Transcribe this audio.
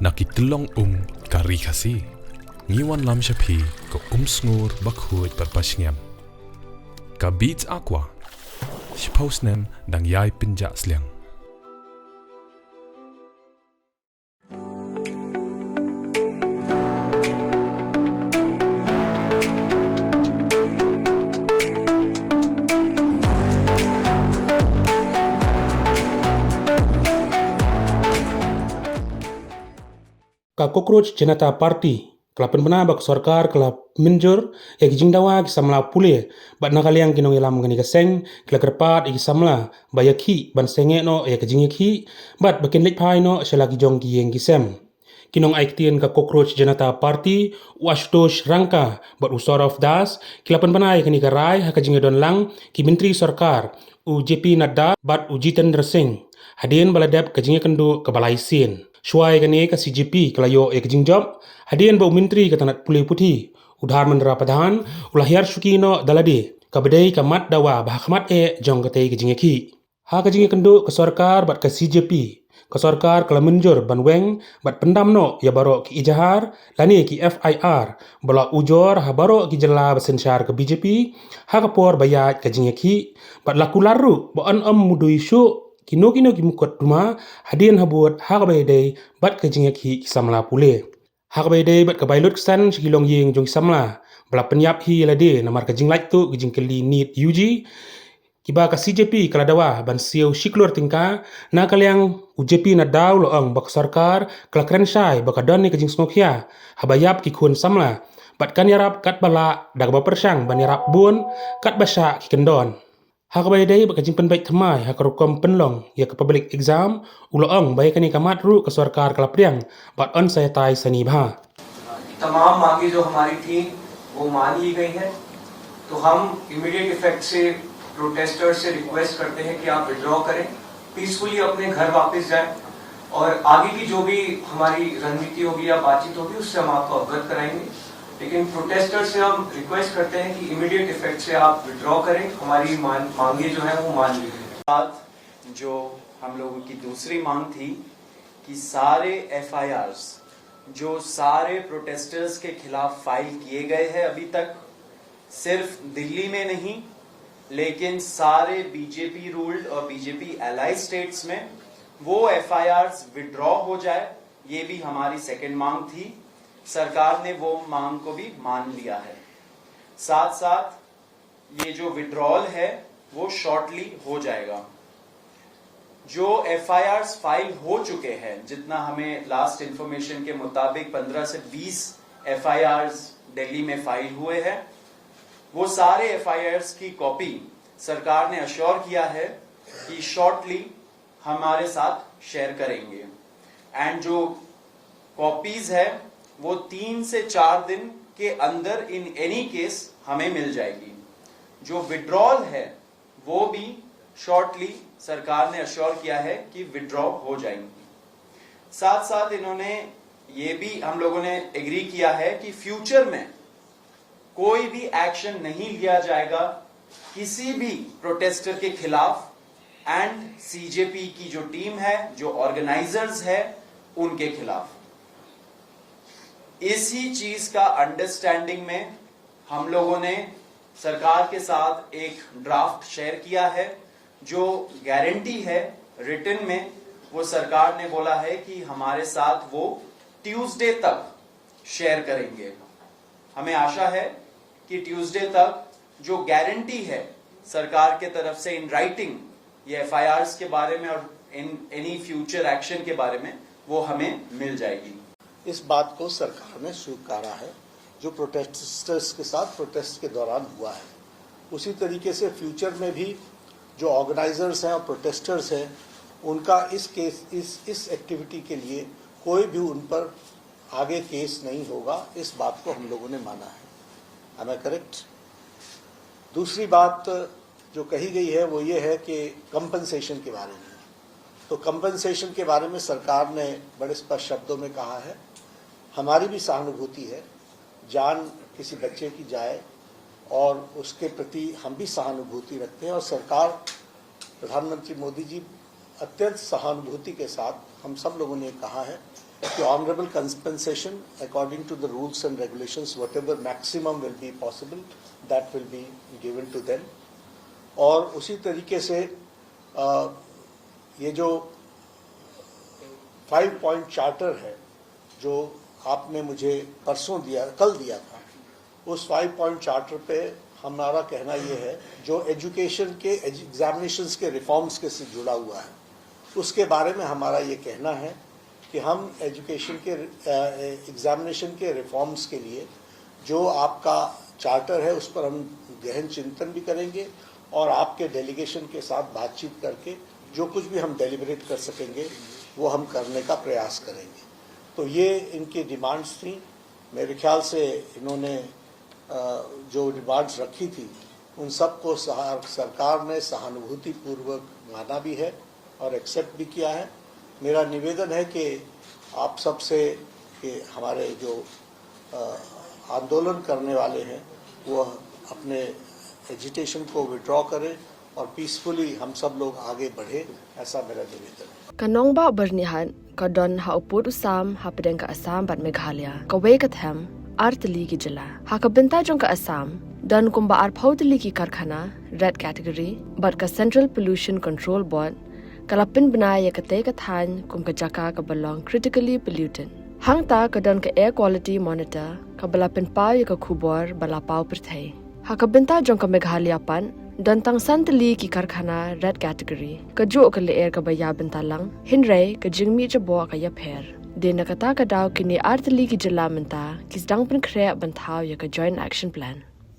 Nakitlong kari kasi. Ngiwan lam siya pi ko sngur bakhuit parpasngem. Ka beats aqua. Sipausnem dang yai pinja sliang. Ka Cockroach Janata Party kala penbena bak sarkar kala minjur ek jingdawa ki samla pule bat nakaliang kinong ilam ngani kaseng kala kerpat ek samla bayaki ban senge no ek jingeki bat bakin lek pai no selagi jong ki yeng kisem kinong aiktien ka Cockroach Janata Party Ashutosh Rangka bat Usaraf Das kala penbena ek ni karai haka jingedon lang ki menteri sarkar JP Nadda bat Jitendra Singh hadien baladap ka jingekendu ka balai sin Shuai gane ka CGP kalayo ek jingjob hadian ba menteri ka tanat pulih putih udhar mandra padhan ulahyar shukino dalade ka bedai ka mat dawa bahakmat jong katei ka jingeki ha ka jingekendo ka sarkar bat ka CGP ka sarkar kala menjur banweng bat pendam no ya baro ki ijahar lani ki FIR bala ujor ha baro ki jela basensyar ka BJP ha ka por bayat ka jingeki bat laku laru ba an mudui syu kino ki mukot duma hadian habut hakabai day bat ka jingeki samla pule hakabai day bat ka bailut ksan shikilong yeng jong samla bala penyap hi lade namar ka jinglait tu jingkeli need UG kiba ka CJP kala dawa ban siu shiklur tingka na kalyang UJP na daw loang bak sarkar kala krensyai baka don ni ka jing snokya habayap ki kun samla bat kan yarap kat bala dagba persyang ban yarap bun kat basya ki kendon Hakabai day bakajing penbaik thamai hakarukom penlong ya ke public exam uloong baik kani kamat ru ke sarkar kalapriang bat on saya tai sani bha तमाम मांगे जो हमारी थी वो मान ली गई हैं तो हम इमीडिएट इफेक्ट से प्रोटेस्टर्स से रिक्वेस्ट करते हैं कि आप विड्रॉ करें पीसफुली अपने घर वापस जाएं और आगे की जो भी हमारी रणनीति होगी या बातचीत होगी उससे हम आपको अवगत कराएंगे लेकिन प्रोटेस्टर से हम रिक्वेस्ट करते हैं कि इमीडिएट इफेक्ट से आप विड्रॉ करें हमारी मांगे जो है वो मान ली गई जो हम लोगों की दूसरी मांग थी कि सारे FIRs जो सारे प्रोटेस्टर्स के खिलाफ फाइल किए गए हैं अभी तक सिर्फ दिल्ली में नहीं लेकिन सारे बीजेपी रूल्ड और बीजेपी एलाई स्टेट्स में वो FIRs विड्रॉ हो जाए ये भी हमारी सेकंड मांग थी सरकार ने वो मांग को भी मान लिया है साथ साथ ये जो विड्रॉल है वो शॉर्टली हो जाएगा जो FIRs फाइल हो चुके हैं जितना हमें लास्ट इंफॉर्मेशन के मुताबिक 15 से 20 FIRs दिल्ली में फाइल हुए हैं वो सारे FIRs की कॉपी सरकार ने अश्योर किया है कि शॉर्टली हमारे साथ शेयर करेंगे एंड जो कॉपीज है वो 3 से 4 दिन के अंदर इन एनी केस हमें मिल जाएगी जो विड्रॉल है वो भी शॉर्टली सरकार ने अश्योर किया है कि विड्रॉ हो जाएंगी साथ साथ इन्होंने ये भी हम लोगों ने एग्री किया है कि फ्यूचर में कोई भी एक्शन नहीं लिया जाएगा किसी भी प्रोटेस्टर के खिलाफ एंड CJP की जो टीम है जो ऑर्गेनाइजर्स है उनके खिलाफ इसी चीज का अंडरस्टैंडिंग में हम लोगों ने सरकार के साथ एक ड्राफ्ट शेयर किया है जो गारंटी है रिटन में वो सरकार ने बोला है कि हमारे साथ वो ट्यूसडे तक शेयर करेंगे हमें आशा है कि ट्यूसडे तक जो गारंटी है सरकार के तरफ से इन राइटिंग ये FIRs के बारे में और इन एनी फ्यूचर एक्शन के बारे में वो हमें मिल जाएगी इस बात को सरकार ने स्वीकारा है जो प्रोटेस्टर्स के साथ प्रोटेस्ट के दौरान हुआ है उसी तरीके से फ्यूचर में भी जो ऑर्गेनाइजर्स हैं और प्रोटेस्टर्स हैं उनका इस एक्टिविटी के लिए कोई भी उन पर आगे केस नहीं होगा इस बात को हम लोगों ने माना है एम आई करेक्ट दूसरी बात जो कही गई है वो ये है कि कंपनसेशन के बारे में तो कंपनसेशन के बारे में सरकार ने बड़े स्पष्ट शब्दों में कहा है हमारी भी सहानुभूति है जान किसी बच्चे की जाए और उसके प्रति हम भी सहानुभूति रखते हैं और सरकार प्रधानमंत्री मोदी जी अत्यंत सहानुभूति के साथ हम सब लोगों ने कहा है कि honourable compensation according to the rules and regulations whatever maximum will be possible that will be given to them. और उसी तरीके से ये जो 5 पॉइंट चार्टर है जो आपने मुझे कल दिया था, उस 5 पॉइंट चार्टर पे हमारा कहना ये है जो एजुकेशन के एग्जामिनेशंस के रिफॉर्म्स के से जुड़ा हुआ है, उसके बारे में हमारा ये कहना है कि हम एजुकेशन के एग्जामिनेशन के रिफॉर्म्स के लिए जो आपका चार्टर है उस पर हम गहन चिंतन भी करेंगे और आपके डेलीगेशन के साथ बातचीत करके जो कुछ भी हम डेलिब्रेट कर सकेंगे वो हम करने का प्रयास करेंगे। तो ये इनकी डिमांड्स थी। मेरे ख्याल से इन्होंने जो डिमांड्स रखी थी उन सबको सरकार ने सहानुभूतिपूर्वक माना भी है और एक्सेप्ट भी किया है। मेरा निवेदन है कि आप सबसे कि हमारे जो आंदोलन करने वाले हैं वो अपने एजिटेशन को विड्रॉ करें और पीसफुली हम सब लोग आगे बढ़े, ऐसा मेरा निवेदन है। Kanongba bernihan kadon ha uput usam ha pedeng ka Assam bat Meghalaya ka wei ka them artli ki jala ha ka benta jong ka Assam dan kumba ar phautli ki karkhana red category bat ka Central Pollution Control Board kalapin banaya ka te ka than kum ka jaka ka belong critically polluted hang ta ka don ka air quality monitor ka balapin pau ya ka khubor bala pau perthai ha ka benta jong ka Meghalaya pan dan tang santli ki karkhana red category ka jo ka le air ka baya bentalang hinrai ka jingmi jabo ka ya pher de na kata ka daw kini artli ki jala menta kis dang pen khre banthau ya ka joint action plan